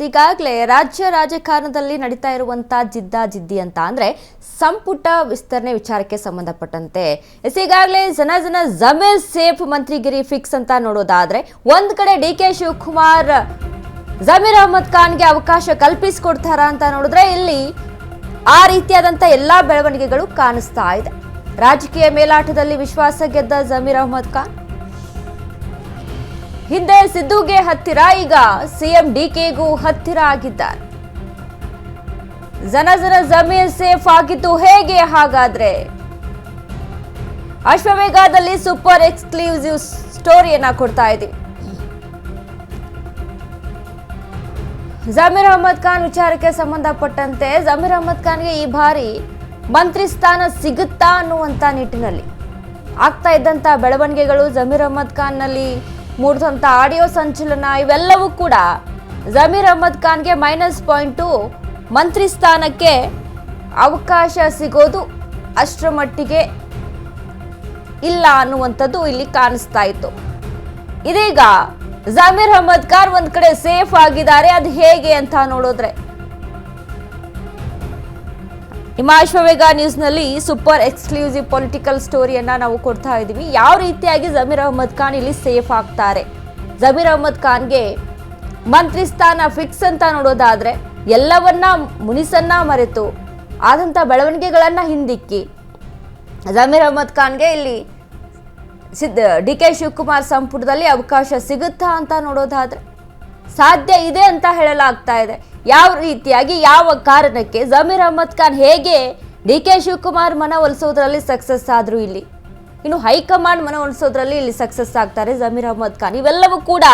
ಈಗಾಗಲೇ ರಾಜ್ಯ ರಾಜಕಾರಣದಲ್ಲಿ ನಡೀತಾ ಇರುವಂತಹ ಜಿದ್ದಿ ಅಂತ ಅಂದ್ರೆ ಸಂಪುಟ ವಿಸ್ತರಣೆ ವಿಚಾರಕ್ಕೆ ಸಂಬಂಧಪಟ್ಟಂತೆ ಈಗಾಗಲೇ ಜನ ಜಮೀರ್ ಸೇಫ್ ಮಂತ್ರಿಗಿರಿ ಫಿಕ್ಸ್ ಅಂತ ನೋಡೋದಾದ್ರೆ ಒಂದ್ ಕಡೆ ಡಿಕೆ ಶಿವಕುಮಾರ್ ಜಮೀರ್ ಅಹಮದ್ ಖಾನ್ಗೆ ಅವಕಾಶ ಕಲ್ಪಿಸಿಕೊಡ್ತಾರ ಅಂತ ನೋಡಿದ್ರೆ ಇಲ್ಲಿ ಆ ರೀತಿಯಾದಂತ ಎಲ್ಲಾ ಬೆಳವಣಿಗೆಗಳು ಕಾಣಿಸ್ತಾ ಇದೆ. ರಾಜಕೀಯ ಮೇಲಾಟದಲ್ಲಿ ವಿಶ್ವಾಸ ಗೆದ್ದ ಜಮೀರ್ ಅಹಮದ್ ಖಾನ್ ಹಿಂದೆ ಸಿದ್ದುಗೆ ಹತ್ತಿರ, ಈಗ ಸಿಎಂ ಡಿಕೆಗೂ ಹತ್ತಿರ ಆಗಿದ್ದಾರೆ. ಜನ ಜಮೀರ್ ಸೇಫ್ ಆಗಿದ್ದು ಹೇಗೆ? ಹಾಗಾದ್ರೆ ಅಶ್ವವೇಗದಲ್ಲಿ ಸೂಪರ್ ಎಕ್ಸ್ಕ್ಲೂಸಿವ್ ಸ್ಟೋರಿಯನ್ನ ಕೊಡ್ತಾ ಇದ್ದೀವಿ. ಜಮೀರ್ ಅಹಮದ್ ಖಾನ್ ವಿಚಾರಕ್ಕೆ ಸಂಬಂಧಪಟ್ಟಂತೆ ಜಮೀರ್ ಅಹಮದ್ ಖಾನ್ಗೆ ಈ ಬಾರಿ ಮಂತ್ರಿ ಸ್ಥಾನ ಸಿಗುತ್ತಾ ಅನ್ನುವಂತ ನಿಟ್ಟಿನಲ್ಲಿ ಆಗ್ತಾ ಇದ್ದಂತ ಬೆಳವಣಿಗೆಗಳು, ಜಮೀರ್ ಅಹಮದ್ ಖಾನ್ ನಲ್ಲಿ ಮೂಡಿದಂತ ಆಡಿಯೋ ಸಂಚಲನ ಇವೆಲ್ಲವೂ ಕೂಡ ಜಮೀರ್ ಅಹಮದ್ ಖಾನ್ಗೆ ಮೈನಸ್ ಪಾಯಿಂಟು. ಮಂತ್ರಿ ಸ್ಥಾನಕ್ಕೆ ಅವಕಾಶ ಸಿಗೋದು ಅಷ್ಟರ ಮಟ್ಟಿಗೆ ಇಲ್ಲ ಅನ್ನುವಂಥದ್ದು ಇಲ್ಲಿ ಕಾಣಿಸ್ತಾ ಇತ್ತು. ಇದೀಗ ಜಮೀರ್ ಅಹಮದ್ ಖಾನ್ ಒಂದ್ ಕಡೆ ಸೇಫ್ ಆಗಿದ್ದಾರೆ. ಅದು ಹೇಗೆ ಅಂತ ನೋಡಿದ್ರೆ ನಿಮ್ಮ ಅಶ್ವವೇಗ ನ್ಯೂಸ್ ನಲ್ಲಿ ಸೂಪರ್ ಎಕ್ಸ್ಕ್ಲೂಸಿವ್ ಪೊಲಿಟಿಕಲ್ ಸ್ಟೋರಿಯನ್ನ ನಾವು ಕೊಡ್ತಾ ಇದ್ದೀವಿ. ಯಾವ ರೀತಿಯಾಗಿ ಜಮೀರ್ ಅಹಮದ್ ಖಾನ್ ಇಲ್ಲಿ ಸೇಫ್ ಆಗ್ತಾರೆ, ಜಮೀರ್ ಅಹಮದ್ ಖಾನ್ಗೆ ಮಂತ್ರಿ ಸ್ಥಾನ ಫಿಕ್ಸ್ ಅಂತ ನೋಡೋದಾದ್ರೆ ಎಲ್ಲವನ್ನ ಮುನಿಸನ್ನ ಮರೆತು ಆದಂತ ಬೆಳವಣಿಗೆಗಳನ್ನ ಹಿಂದಿಕ್ಕಿ ಜಮೀರ್ ಅಹಮದ್ ಖಾನ್ಗೆ ಇಲ್ಲಿ ಡಿಕೆ ಶಿವಕುಮಾರ್ ಸಂಪುಟದಲ್ಲಿ ಅವಕಾಶ ಸಿಗುತ್ತಾ ಅಂತ ನೋಡೋದಾದ್ರೆ ಸಾಧ್ಯ ಇದೆ ಅಂತ ಹೇಳಲಾಗ್ತಾ ಇದೆ. ಯಾವ ರೀತಿಯಾಗಿ, ಯಾವ ಕಾರಣಕ್ಕೆ ಜಮೀರ್ ಅಹಮದ್ ಖಾನ್ ಹೇಗೆ ಡಿಕೆ ಶಿವಕುಮಾರ್ ಮನವೊಲಿಸೋದ್ರಲ್ಲಿ ಸಕ್ಸಸ್ ಆದ್ರು, ಇಲ್ಲಿ ಇನ್ನು ಹೈಕಮಾಂಡ್ ಮನವೊಲಿಸೋದ್ರಲ್ಲಿ ಇಲ್ಲಿ ಸಕ್ಸಸ್ ಆಗ್ತಾರೆ ಜಮೀರ್ ಅಹಮದ್ ಖಾನ್, ಇವೆಲ್ಲವೂ ಕೂಡ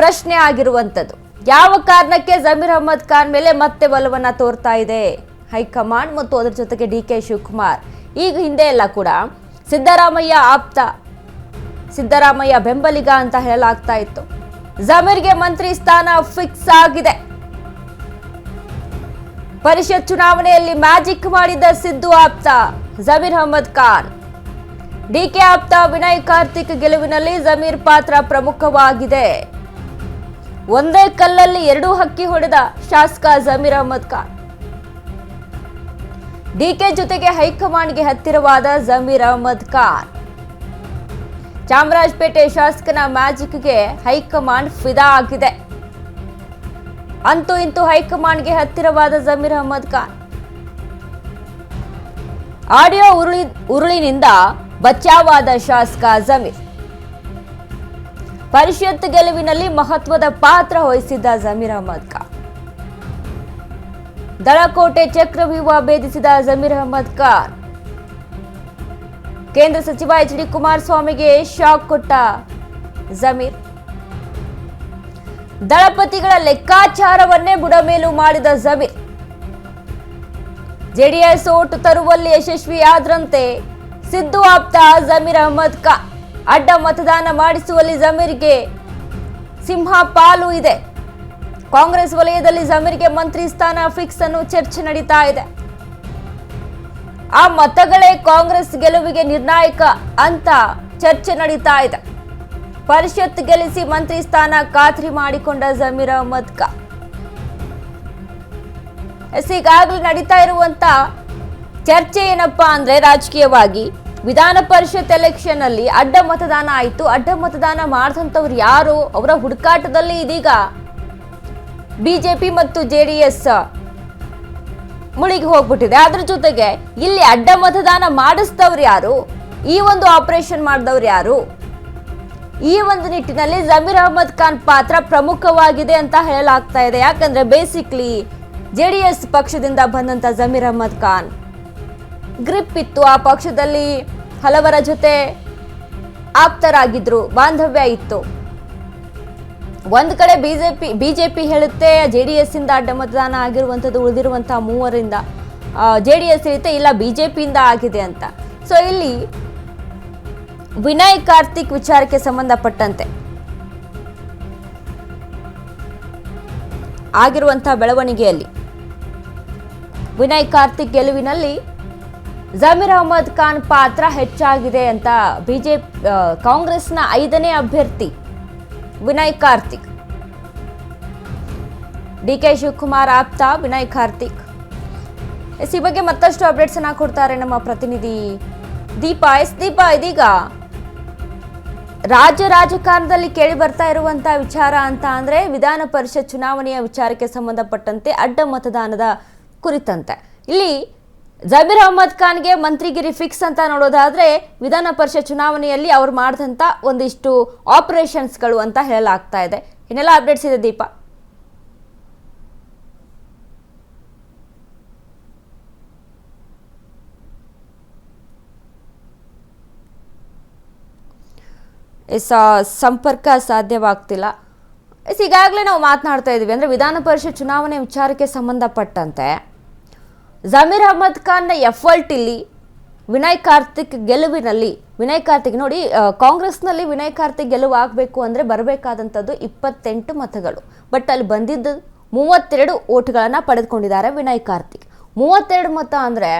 ಪ್ರಶ್ನೆ ಆಗಿರುವಂಥದ್ದು. ಯಾವ ಕಾರಣಕ್ಕೆ ಜಮೀರ್ ಅಹಮದ್ ಖಾನ್ ಮೇಲೆ ಮತ್ತೆ ಒಲವನ್ನ ತೋರ್ತಾ ಇದೆ ಹೈಕಮಾಂಡ್ ಮತ್ತು ಅದರ ಜೊತೆಗೆ ಡಿಕೆ ಶಿವಕುಮಾರ್? ಈಗ ಹಿಂದೆ ಎಲ್ಲ ಕೂಡ ಸಿದ್ದರಾಮಯ್ಯ ಆಪ್ತ, ಸಿದ್ದರಾಮಯ್ಯ ಬೆಂಬಲಿಗ ಅಂತ ಹೇಳಲಾಗ್ತಾ ಇತ್ತು. ಜಮೀರ್ಗೆ ಮಂತ್ರಿ ಸ್ಥಾನ ಫಿಕ್ಸ್ ಆಗಿದೆ. ಪರಿಷತ್ ಚುನಾವಣೆಯಲ್ಲಿ ಮ್ಯಾಜಿಕ್ ಮಾಡಿದ ಸಿದ್ದು ಆಪ್ತ ಜಮೀರ್ ಅಹಮದ್ ಖಾನ್. ಡಿಕೆ ಆಪ್ತ ವಿನಯ್ ಕಾರ್ತಿಕ್ ಗೆಲುವಿನಲ್ಲಿ ಜಮೀರ್ ಪಾತ್ರ ಪ್ರಮುಖವಾಗಿದೆ. ಒಂದೇ ಕಲ್ಲಲ್ಲಿ ಎರಡು ಹಕ್ಕಿ ಹೊಡೆದ ಶಾಸಕ ಜಮೀರ್ ಅಹಮದ್ ಖಾನ್. ಡಿಕೆ ಜೊತೆಗೆ ಹೈಕಮಾಂಡ್ಗೆ ಹತ್ತಿರವಾದ ಜಮೀರ್ ಅಹಮದ್ ಖಾನ್. ಚಾಮರಾಜಪೇಟೆ ಶಾಸಕನ ಮ್ಯಾಜಿಕ್ಗೆ ಹೈಕಮಾಂಡ್ ಫಿದಾ ಆಗಿದೆ. ಅಂತೂ ಇಂತೂ ಹೈಕಮಾಂಡ್ಗೆ ಹತ್ತಿರವಾದ ಜಮೀರ್ ಅಹಮದ್ ಖಾನ್. ಆಡಿಯೋ ಉರುಳಿನಿಂದ ಬಚಾವಾದ ಶಾಸಕ ಜಮೀರ್. ಪರಿಷತ್ ಗೆಲುವಿನಲ್ಲಿ ಮಹತ್ವದ ಪಾತ್ರ ವಹಿಸಿದ್ದ ಜಮೀರ್ ಅಹಮದ್ ಖಾನ್. ದಳಕೋಟೆ ಚಕ್ರವ್ಯೂಹ ಭೇದಿಸಿದ ಜಮೀರ್ ಅಹಮದ್ ಖಾನ್. ಕೇಂದ್ರ ಸಚಿವ ಎಚ್ ಡಿ ಕುಮಾರಸ್ವಾಮಿಗೆ ಶಾಕ್ ಕೊಟ್ಟ ಜಮೀರ್. ದಳಪತಿಗಳ ಲೆಕ್ಕಾಚಾರವನ್ನೇ ಬುಡಮೇಲು ಮಾಡಿದ ಜಮೀರ್. ಜೆಡಿಎಸ್ ಓಟು ತರುವಲ್ಲಿ ಯಶಸ್ವಿಯಾದ್ರಂತೆ ಸಿದ್ದು ಆಪ್ತ ಜಮೀರ್ ಅಹಮದ್ ಖಾನ್. ಅಡ್ಡ ಮತದಾನ ಮಾಡಿಸುವಲ್ಲಿ ಜಮೀರ್ಗೆ ಸಿಂಹ ಪಾಲು ಇದೆ. ಕಾಂಗ್ರೆಸ್ ವಲಯದಲ್ಲಿ ಜಮೀರ್ಗೆ ಮಂತ್ರಿ ಸ್ಥಾನ ಫಿಕ್ಸ್ ಅನ್ನೋ ಚರ್ಚೆ ನಡೀತಾ ಇದೆ. ಆ ಮತಗಳೇ ಕಾಂಗ್ರೆಸ್ ಗೆಲುವಿಗೆ ನಿರ್ಣಾಯಕ ಅಂತ ಚರ್ಚೆ ನಡೀತಾ ಇದೆ. ಪರಿಷತ್ ಗೆಲ್ಲಿಸಿ ಮಂತ್ರಿ ಸ್ಥಾನ ಖಾತ್ರಿ ಮಾಡಿಕೊಂಡ ಜಮೀರ್ ಅಹಮದ್ ಖಾನ್. ಈಗಾಗಲೇ ನಡೀತಾ ಇರುವಂತ ಚರ್ಚೆ ಏನಪ್ಪಾ ಅಂದ್ರೆ, ರಾಜಕೀಯವಾಗಿ ವಿಧಾನ ಪರಿಷತ್ ಎಲೆಕ್ಷನ್ ಅಲ್ಲಿ ಅಡ್ಡ ಮತದಾನ ಆಯಿತು. ಅಡ್ಡ ಮತದಾನ ಮಾಡಿದಂಥವ್ರು ಯಾರು, ಅವರ ಹುಡುಕಾಟದಲ್ಲಿ ಇದೀಗ ಬಿಜೆಪಿ ಮತ್ತು ಜೆಡಿಎಸ್ ಮುಳುಗಿ ಹೋಗ್ಬಿಟ್ಟಿದೆ. ಅದ್ರ ಜೊತೆಗೆ ಇಲ್ಲಿ ಅಡ್ಡ ಮತದಾನ ಮಾಡಿಸಿದವ್ರು ಯಾರು, ಈ ಒಂದು ಆಪರೇಷನ್ ಮಾಡಿದವ್ರು ಯಾರು, ಈ ಒಂದು ನಿಟ್ಟಿನಲ್ಲಿ ಜಮೀರ್ ಅಹಮದ್ ಖಾನ್ ಪಾತ್ರ ಪ್ರಮುಖವಾಗಿದೆ ಅಂತ ಹೇಳಲಾಗ್ತಾ ಇದೆ. ಯಾಕಂದ್ರೆ ಬೇಸಿಕ್ಲಿ ಜೆಡಿಎಸ್ ಪಕ್ಷದಿಂದ ಬಂದಂತ ಜಮೀರ್ ಅಹಮದ್ ಖಾನ್ ಗ್ರಿಪ್ ಇತ್ತು. ಆ ಪಕ್ಷದಲ್ಲಿ ಹಲವರ ಜೊತೆ ಆಪ್ತರಾಗಿದ್ರು, ಬಾಂಧವ್ಯ ಇತ್ತು. ಒಂದ್ ಕಡೆ ಬಿಜೆಪಿ ಹೇಳುತ್ತೆ ಜೆಡಿಎಸ್ ಇಂದ ಅಡ್ಡ ಮತದಾನ ಆಗಿರುವಂತದ್ದು, ಉಳಿದಿರುವಂತಹ ಮೂವರಿಂದ ಜೆಡಿಎಸ್ ಹೇಳುತ್ತೆ ಇಲ್ಲ ಬಿಜೆಪಿಯಿಂದ ಆಗಿದೆ ಅಂತ. ಸೊ ಇಲ್ಲಿ ವಿನಯ್ ಕಾರ್ತಿಕ್ ವಿಚಾರಕ್ಕೆ ಸಂಬಂಧಪಟ್ಟಂತೆ ಆಗಿರುವಂತಹ ಬೆಳವಣಿಗೆಯಲ್ಲಿ ವಿನಯ್ ಕಾರ್ತಿಕ್ ಗೆಲುವಿನಲ್ಲಿ ಜಮೀರ್ ಅಹಮದ್ ಖಾನ್ ಪಾತ್ರ ಹೆಚ್ಚಾಗಿದೆ ಅಂತ ಕಾಂಗ್ರೆಸ್ನ 5ನೇ ಅಭ್ಯರ್ಥಿ ವಿನಯ್ ಕಾರ್ತಿಕ್ ಡಿಕೆ ಶಿವಕುಮಾರ್ ಆಪ್ತ ವಿನಯ್ ಕಾರ್ತಿಕ್. ಈ ಬಗ್ಗೆ ಮತ್ತಷ್ಟು ಅಪ್ಡೇಟ್ಸ್ ಅನ್ನ ಕೊಡ್ತಾರೆ ನಮ್ಮ ಪ್ರತಿನಿಧಿ ದೀಪಾ. ದೀಪಾ, ಇದೀಗ ರಾಜ್ಯ ರಾಜಕಾರಣದಲ್ಲಿ ಕೇಳಿ ಬರ್ತಾ ಇರುವಂತಹ ವಿಚಾರ ಅಂತ ಅಂದ್ರೆ ವಿಧಾನ ಪರಿಷತ್ ಚುನಾವಣೆಯ ವಿಚಾರಕ್ಕೆ ಸಂಬಂಧಪಟ್ಟಂತೆ ಅಡ್ಡ ಮತದಾನದ ಕುರಿತಂತೆ. ಇಲ್ಲಿ ಜಮೀರ್ ಅಹಮದ್ ಖಾನ್ಗೆ ಮಂತ್ರಿಗಿರಿ ಫಿಕ್ಸ್ ಅಂತ ನೋಡೋದಾದ್ರೆ ವಿಧಾನ ಪರಿಷತ್ ಚುನಾವಣೆಯಲ್ಲಿ ಅವ್ರು ಮಾಡಿದಂತ ಒಂದಿಷ್ಟು ಆಪರೇಷನ್ಸ್ಗಳು ಅಂತ ಹೇಳಲಾಗ್ತಾ ಇದೆ. ಇನ್ನೆಲ್ಲ ಅಪ್ಡೇಟ್ಸ್ ಇದೆ ದೀಪಾ. ಸಂಪರ್ಕ ಸಾಧ್ಯವಾಗ್ತಿಲ್ಲ. ಈಗಾಗಲೇ ನಾವು ಮಾತನಾಡ್ತಾ ಇದ್ದೀವಿ ಅಂದರೆ ವಿಧಾನ ಪರಿಷತ್ ಚುನಾವಣೆ ವಿಚಾರಕ್ಕೆ ಸಂಬಂಧಪಟ್ಟಂತೆ ಜಮೀರ್ ಅಹಮದ್ ಖಾನ್ನ ಎಫರ್ಟ್ ಇಲ್ಲಿ ವಿನಯ್ ಕಾರ್ತಿಕ್ ಗೆಲುವಿನಲ್ಲಿ. ವಿನಯ್ ಕಾರ್ತಿಕ್ ನೋಡಿ, ಕಾಂಗ್ರೆಸ್ನಲ್ಲಿ ವಿನಯ್ ಕಾರ್ತಿಕ್ ಗೆಲುವು ಆಗಬೇಕು ಅಂದರೆ ಬರಬೇಕಾದಂಥದ್ದು 28 ಮತಗಳು. ಬಟ್ ಅಲ್ಲಿ ಬಂದಿದ್ದು 32 ಓಟ್ಗಳನ್ನು ಪಡೆದುಕೊಂಡಿದ್ದಾರೆ ವಿನಯ್ ಕಾರ್ತಿಕ್. 32 ಮತ ಅಂದರೆ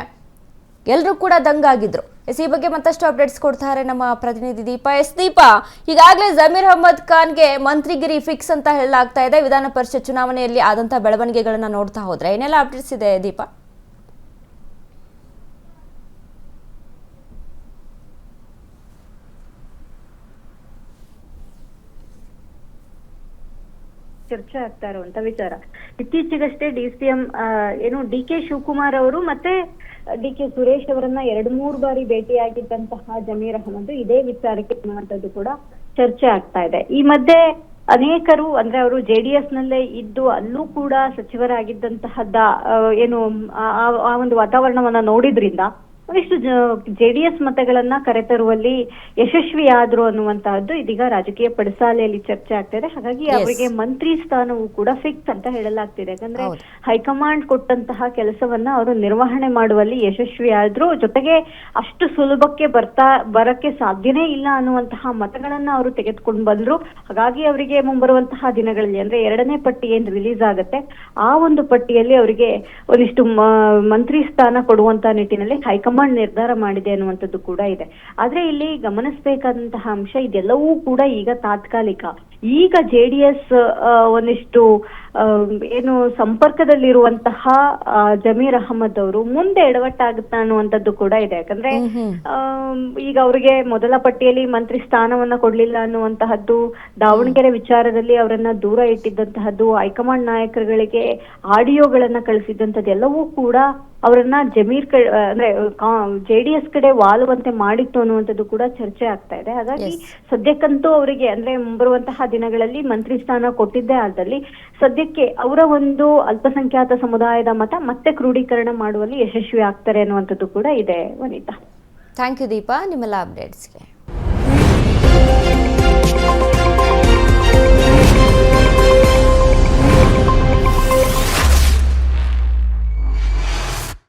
ಎಲ್ಲರೂ ಕೂಡ ದಂಗಾಗಿದ್ರು. ಈ ಬಗ್ಗೆ ಮತ್ತಷ್ಟು ಅಪ್ಡೇಟ್ಸ್ ಕೊಡ್ತಾರೆ ನಮ್ಮ ಪ್ರತಿನಿಧಿ ದೀಪಾ. ದೀಪಾ, ಈಗಾಗಲೇ ಜಮೀರ್ ಅಹಮದ್ ಖಾನ್ಗೆ ಮಂತ್ರಿಗಿರಿ ಫಿಕ್ಸ್ ಅಂತ ಹೇಳಲಾಗ್ತಾ ಇದೆ. ವಿಧಾನ ಪರಿಷತ್ ಚುನಾವಣೆಯಲ್ಲಿ ಆದಂತಹ ಬೆಳವಣಿಗೆಗಳನ್ನ ನೋಡ್ತಾ ಹೋದ್ರೆ ಏನೆಲ್ಲ ಅಪ್ಡೇಟ್ಸ್ ಇದೆ ದೀಪಾ? ಚರ್ಚೆ ಆಗ್ತಾ ಇರುವಂತ ವಿಚಾರ, ಇತ್ತೀಚೆಗಷ್ಟೇ DCM ಡಿ ಕೆ ಶಿವಕುಮಾರ್ ಅವರು ಮತ್ತೆ ಡಿ ಕೆ ಸುರೇಶ್ ಅವರನ್ನ 2-3 ಬಾರಿ ಭೇಟಿಯಾಗಿದ್ದಂತಹ ಜಮೀರ್ ಅಹಮದ್ ಇದೇ ವಿಚಾರಕ್ಕೆ ಅನ್ನುವಂಥದ್ದು ಕೂಡ ಚರ್ಚೆ ಆಗ್ತಾ ಇದೆ. ಈ ಮಧ್ಯೆ ಅನೇಕರು ಅಂದ್ರೆ ಅವರು JDS ನಲ್ಲೇ ಇದ್ದು ಅಲ್ಲೂ ಕೂಡ ಸಚಿವರಾಗಿದ್ದಂತಹದ್ದ ಆ ಒಂದು ವಾತಾವರಣವನ್ನ ನೋಡಿದ್ರಿಂದ ಒಂದಿಷ್ಟು JDS ಮತಗಳನ್ನ ಕರೆತರುವಲ್ಲಿ ಯಶಸ್ವಿಯಾದ್ರು ಅನ್ನುವಂತಹದ್ದು ಇದೀಗ ರಾಜಕೀಯ ಪಡಸಾಲೆಯಲ್ಲಿ ಚರ್ಚೆ ಆಗ್ತಿದೆ. ಹಾಗಾಗಿ ಅವರಿಗೆ ಮಂತ್ರಿ ಸ್ಥಾನವೂ ಕೂಡ ಫಿಕ್ಸ್ ಅಂತ ಹೇಳಲಾಗ್ತಿದೆ. ಯಾಕಂದ್ರೆ ಹೈಕಮಾಂಡ್ ಕೊಟ್ಟಂತಹ ಕೆಲಸವನ್ನ ಅವರು ನಿರ್ವಹಣೆ ಮಾಡುವಲ್ಲಿ ಯಶಸ್ವಿಯಾದ್ರು, ಜೊತೆಗೆ ಅಷ್ಟು ಸುಲಭಕ್ಕೆ ಬರಕ್ಕೆ ಸಾಧ್ಯನೇ ಇಲ್ಲ ಅನ್ನುವಂತಹ ಮತಗಳನ್ನ ಅವರು ತೆಗೆದುಕೊಂಡು ಬಂದ್ರು. ಹಾಗಾಗಿ ಅವರಿಗೆ ಮುಂಬರುವಂತಹ ದಿನಗಳಲ್ಲಿ ಅಂದ್ರೆ 2ನೇ ಪಟ್ಟಿ ಏನ್ ರಿಲೀಸ್ ಆಗುತ್ತೆ ಆ ಒಂದು ಪಟ್ಟಿಯಲ್ಲಿ ಅವರಿಗೆ ಒಂದಿಷ್ಟು ಮಂತ್ರಿ ಸ್ಥಾನ ಕೊಡುವಂತ ನಿಟ್ಟಿನಲ್ಲಿ ಹೈಕಮಾಂಡ್ ನಿರ್ಧಾರ ಮಾಡಿದೆ ಅನ್ನುವಂಥದ್ದು ಕೂಡ ಇದೆ. ಆದ್ರೆ ಇಲ್ಲಿ ಗಮನಿಸಬೇಕಾದಂತಹ ಅಂಶ ಇದೆಲ್ಲವೂ ಕೂಡ ಈಗ ತಾತ್ಕಾಲಿಕ. ಈಗ JDS ಒಂದಿಷ್ಟು ಸಂಪರ್ಕದಲ್ಲಿರುವಂತಹ ಜಮೀರ್ ಅಹಮದ್ ಅವರು ಮುಂದೆ ಎಡವಟ್ಟಾಗುತ್ತಾ ಅನ್ನುವಂಥದ್ದು ಕೂಡ ಇದೆ. ಯಾಕಂದ್ರೆ ಈಗ ಅವರಿಗೆ ಮೊದಲ ಪಟ್ಟಿಯಲ್ಲಿ ಮಂತ್ರಿ ಸ್ಥಾನವನ್ನ ಕೊಡ್ಲಿಲ್ಲ ಅನ್ನುವಂತಹದ್ದು, ದಾವಣಗೆರೆ ವಿಚಾರದಲ್ಲಿ ಅವರನ್ನ ದೂರ ಇಟ್ಟಿದ್ದಂತಹದ್ದು, ಹೈಕಮಾಂಡ್ ನಾಯಕರುಗಳಿಗೆ ಆಡಿಯೋಗಳನ್ನ ಕಳಿಸಿದ್ದಂಥದ್ದು ಎಲ್ಲವೂ ಕೂಡ ಅವರನ್ನ ಅಂದ್ರೆ JDS ಕಡೆ ವಾಲುವಂತೆ ಮಾಡಿತ್ತು ಅನ್ನುವಂಥದ್ದು ಕೂಡ ಚರ್ಚೆ ಆಗ್ತಾ ಇದೆ. ಹಾಗಾಗಿ ಸದ್ಯಕ್ಕಂತೂ ಅವರಿಗೆ ಅಂದ್ರೆ ಮುಂಬರುವಂತಹ ದಿನಗಳಲ್ಲಿ ಮಂತ್ರಿ ಸ್ಥಾನ ಕೊಟ್ಟಿದ್ದೇ ಆದಲ್ಲಿ ಸದ್ಯಕ್ಕೆ ಅವರ ಒಂದು ಅಲ್ಪಸಂಖ್ಯಾತ ಸಮುದಾಯದ ಮತ ಮತ್ತೆ ಕ್ರೋಢೀಕರಣ ಮಾಡುವಲ್ಲಿ ಯಶಸ್ವಿ ಆಗ್ತಾರೆ ಅನ್ನುವಂಥದ್ದು ಕೂಡ ಇದೆ. ವನಿತಾ, ಥ್ಯಾಂಕ್ ಯು ದೀಪಾ ನಿಮ್ಮೆಲ್ಲ ಅಪ್ಡೇಟ್ಸ್ಗೆ.